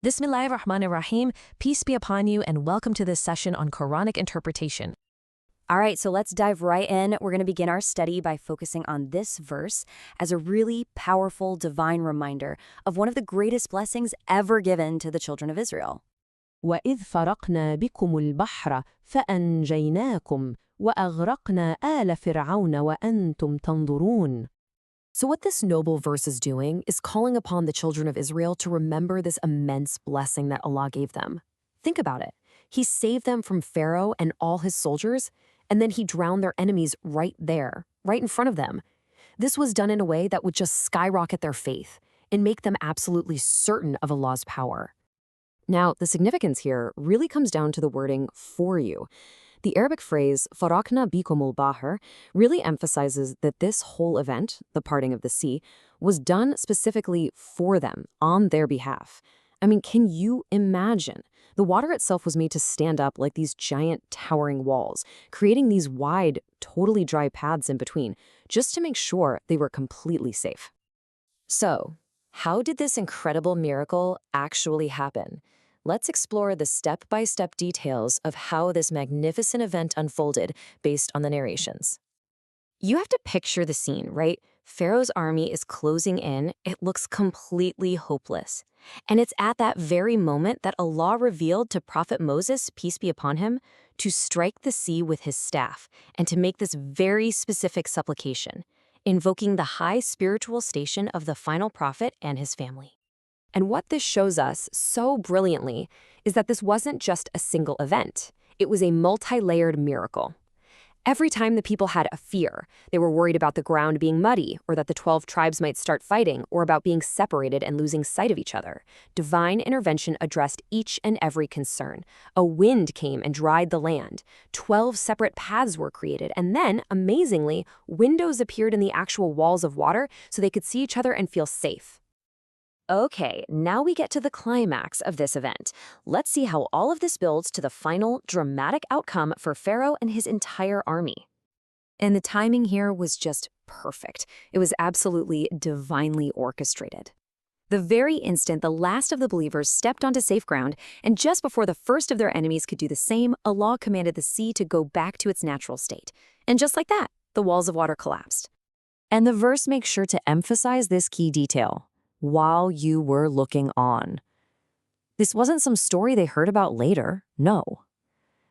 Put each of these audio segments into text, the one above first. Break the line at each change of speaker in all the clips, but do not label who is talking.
Bismillahirrahmanirrahim. Peace be upon you and welcome to this session on Quranic interpretation.
All right, so let's dive right in. We're going to begin our study by focusing on this verse as a really powerful divine reminder of one of the greatest blessings ever given to the children of Israel.
وَإِذْ فَرَقْنَا بِكُمُ الْبَحْرَ فَأَنْجَيْنَاكُمْ وَأَغْرَقْنَا آلَ فِرْعَوْنَ وَأَنْتُمْ تَنْظُرُونَ.
So what this noble verse is doing is calling upon the children of Israel to remember this immense blessing that Allah gave them. Think about it. He saved them from Pharaoh and all his soldiers, and then he drowned their enemies right there, right in front of them. This was done in a way that would just skyrocket their faith and make them absolutely certain of Allah's power. Now, the significance here really comes down to the wording "for you." The Arabic phrase "farakna bikumul bahr" really emphasizes that this whole event, the parting of the sea, was done specifically for them, on their behalf. I mean, can you imagine? The water itself was made to stand up like these giant towering walls, creating these wide, totally dry paths in between, just to make sure they were completely safe. So, how did this incredible miracle actually happen? Let's explore the step-by-step details of how this magnificent event unfolded based on the narrations. You have to picture the scene, right? Pharaoh's army is closing in. It looks completely hopeless. And it's at that very moment that Allah revealed to Prophet Moses, peace be upon him, to strike the sea with his staff and to make this very specific supplication, invoking the high spiritual station of the final prophet and his family. And what this shows us so brilliantly is that this wasn't just a single event. It was a multi-layered miracle. Every time the people had a fear, they were worried about the ground being muddy, or that the 12 tribes might start fighting, or about being separated and losing sight of each other, divine intervention addressed each and every concern. A wind came and dried the land. 12 separate paths were created, and then, amazingly, windows appeared in the actual walls of water so they could see each other and feel safe. Okay, now we get to the climax of this event. Let's see how all of this builds to the final, dramatic outcome for Pharaoh and his entire army. And the timing here was just perfect. It was absolutely divinely orchestrated. The very instant the last of the believers stepped onto safe ground, and just before the first of their enemies could do the same, Allah commanded the sea to go back to its natural state. And just like that, the walls of water collapsed. And the verse makes sure to emphasize this key detail. While you were looking on. This wasn't some story they heard about later, no.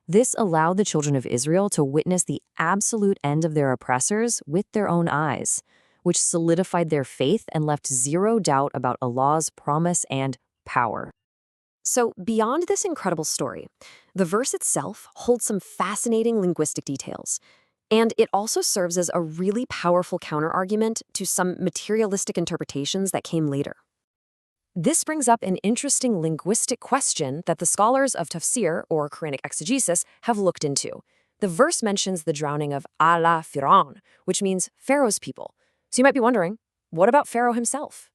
This allowed the children of Israel to witness the absolute end of their oppressors with their own eyes, which solidified their faith and left zero doubt about Allah's promise and power. So beyond this incredible story, the verse itself holds some fascinating linguistic details. And it also serves as a really powerful counterargument to some materialistic interpretations that came later. This brings up an interesting linguistic question that the scholars of tafsir, or Quranic exegesis, have looked into. The verse mentions the drowning of ala Fir'aun, which means Pharaoh's people. So you might be wondering, what about Pharaoh himself?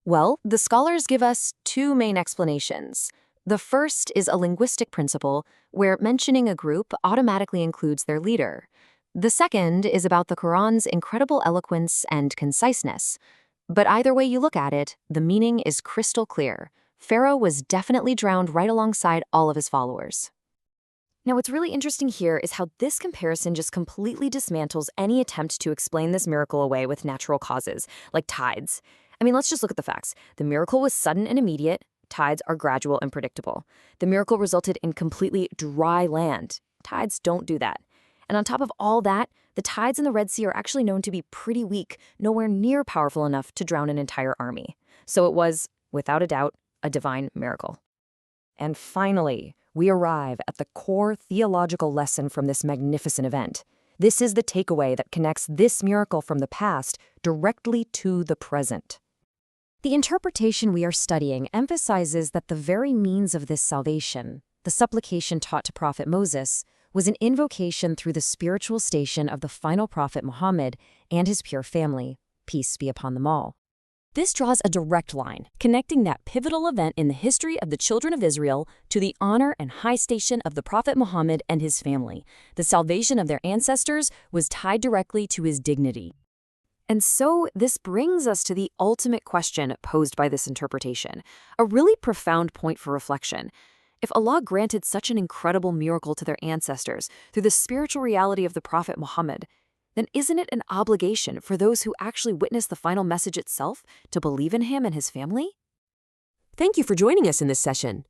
Well, the scholars give us two main explanations. The first is a linguistic principle where mentioning a group automatically includes their leader. The second is about the Quran's incredible eloquence and conciseness. But either way you look at it, the meaning is crystal clear. Pharaoh was definitely drowned right alongside all of his followers. Now, what's really interesting here is how this comparison just completely dismantles any attempt to explain this miracle away with natural causes, like tides. I mean, let's just look at the facts. The miracle was sudden and immediate. Tides are gradual and predictable. The miracle resulted in completely dry land. Tides don't do that. And on top of all that, the tides in the Red Sea are actually known to be pretty weak, nowhere near powerful enough to drown an entire army. So it was, without a doubt, a divine miracle. And finally, we arrive at the core theological lesson from this magnificent event. This is the takeaway that connects this miracle from the past directly to the present. The interpretation we are studying emphasizes that the very means of this salvation, the supplication taught to Prophet Moses, was an invocation through the spiritual station of the final prophet Muhammad and his pure family, peace be upon them all. This draws a direct line, connecting that pivotal event in the history of the children of Israel to the honor and high station of the Prophet Muhammad and his family. The salvation of their ancestors was tied directly to his dignity.
And so this brings us to the ultimate question posed by this interpretation, a really profound point for reflection. If Allah granted such an incredible miracle to their ancestors through the spiritual reality of the Prophet Muhammad, then isn't it an obligation for those who actually witness the final message itself to believe in him and his family?
Thank you for joining us in this session.